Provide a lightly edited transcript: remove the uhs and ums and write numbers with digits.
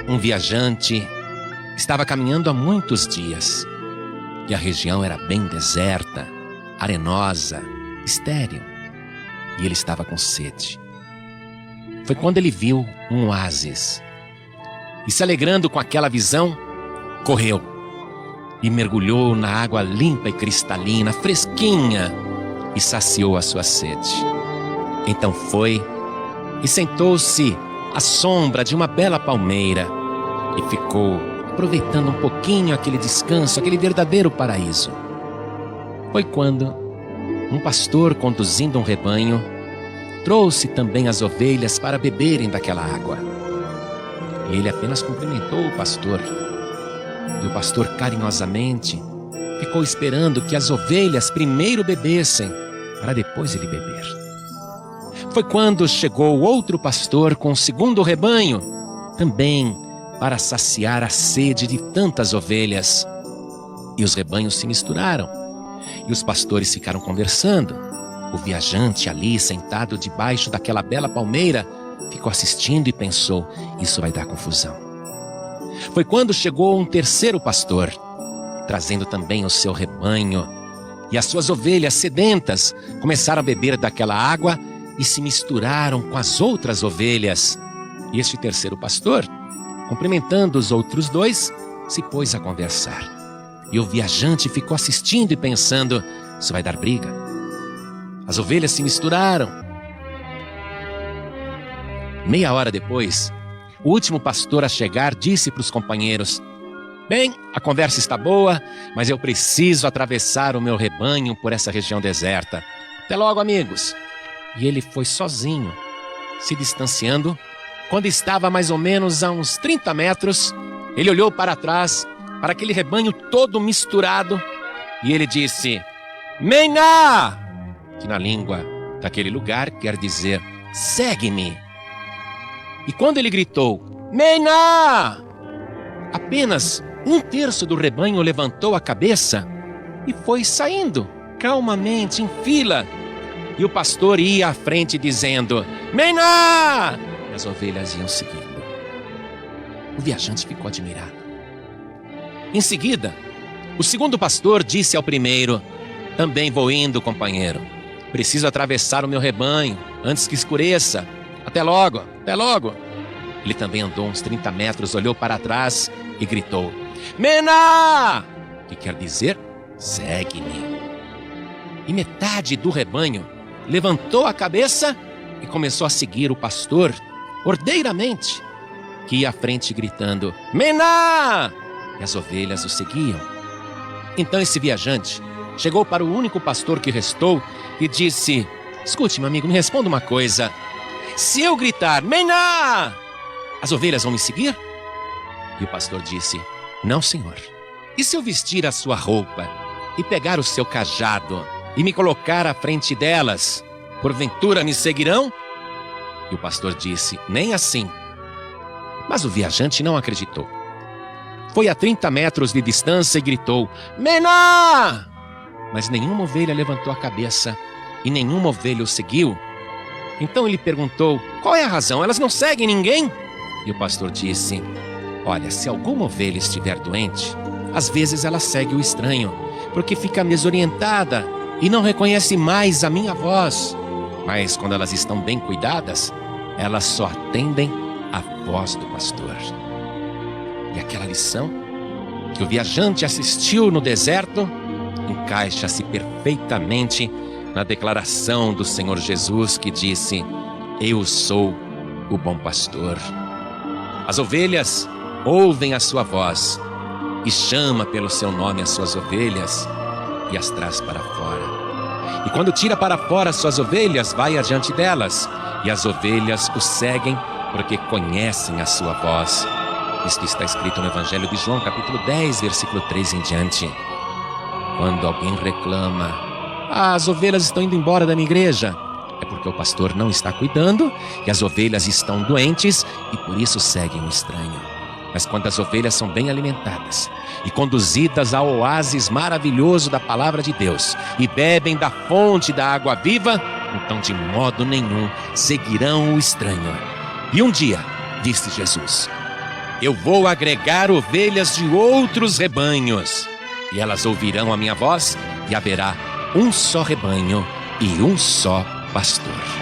Um viajante estava caminhando há muitos dias e a região era bem deserta, arenosa, estéril, e ele estava com sede. Foi quando ele viu um oásis e, se alegrando com aquela visão, correu e mergulhou na água limpa e cristalina, fresquinha, e saciou a sua sede. Então foi e sentou-se à sombra de uma bela palmeira e ficou aproveitando um pouquinho aquele descanso, aquele verdadeiro paraíso. Foi quando um pastor, conduzindo um rebanho, trouxe também as ovelhas para beberem daquela água. E ele apenas cumprimentou o pastor. E o pastor carinhosamente ficou esperando que as ovelhas primeiro bebessem, para depois ele beber. Foi quando chegou outro pastor com o segundo rebanho, também para saciar a sede de tantas ovelhas. E os rebanhos se misturaram, e os pastores ficaram conversando. O viajante ali, sentado debaixo daquela bela palmeira, ficou assistindo e pensou: isso vai dar confusão. Foi quando chegou um terceiro pastor, trazendo também o seu rebanho, e as suas ovelhas sedentas começaram a beber daquela água e se misturaram com as outras ovelhas. E este terceiro pastor, cumprimentando os outros dois, se pôs a conversar. E o viajante ficou assistindo e pensando: isso vai dar briga. As ovelhas se misturaram. Meia hora depois, o último pastor a chegar disse para os companheiros: bem, a conversa está boa, mas eu preciso atravessar o meu rebanho por essa região deserta. Até logo, amigos. E ele foi sozinho, se distanciando. Quando estava mais ou menos a uns 30 metros, ele olhou para trás, para aquele rebanho todo misturado, e ele disse: Mená! Que na língua daquele lugar quer dizer: segue-me. E quando ele gritou: Mená! Apenas um terço do rebanho levantou a cabeça e foi saindo calmamente em fila. E o pastor ia à frente dizendo: Mená! E as ovelhas iam seguindo. O viajante ficou admirado. Em seguida, o segundo pastor disse ao primeiro: também vou indo, companheiro. Preciso atravessar o meu rebanho antes que escureça. Até logo, até logo. Ele também andou uns 30 metros, olhou para trás e gritou: Mená! Que quer dizer: segue-me. E metade do rebanho levantou a cabeça e começou a seguir o pastor ordeiramente, que ia à frente gritando: Mená! E as ovelhas o seguiam. Então esse viajante chegou para o único pastor que restou e disse: escute, meu amigo, me responda uma coisa. Se eu gritar Mená, as ovelhas vão me seguir? E o pastor disse: não, senhor. E se eu vestir a sua roupa e pegar o seu cajado e me colocar à frente delas, porventura me seguirão? E o pastor disse: nem assim. Mas o viajante não acreditou. Foi a 30 metros de distância e gritou: Mená! Mas nenhuma ovelha levantou a cabeça e nenhuma ovelha o seguiu. Então ele perguntou: qual é a razão? Elas não seguem ninguém? E o pastor disse: olha, se alguma ovelha estiver doente, às vezes ela segue o estranho, porque fica desorientada e não reconhece mais a minha voz. Mas quando elas estão bem cuidadas, elas só atendem a voz do pastor. E aquela lição que o viajante assistiu no deserto encaixa-se perfeitamente na declaração do Senhor Jesus, que disse: eu sou o bom pastor. As ovelhas ouvem a sua voz e chama pelo seu nome as suas ovelhas e as traz para fora. E quando tira para fora as suas ovelhas, vai adiante delas, e as ovelhas o seguem porque conhecem a sua voz. Isto está escrito no Evangelho de João, capítulo 10, versículo 3 em diante. Quando alguém reclama: as ovelhas estão indo embora da minha igreja, é porque o pastor não está cuidando e as ovelhas estão doentes e por isso seguem o estranho. Mas quando as ovelhas são bem alimentadas e conduzidas ao oásis maravilhoso da palavra de Deus e bebem da fonte da água viva, então de modo nenhum seguirão o estranho. E um dia, disse Jesus, Eu vou agregar ovelhas de outros rebanhos, e elas ouvirão a minha voz, e haverá um só rebanho e um só pastor.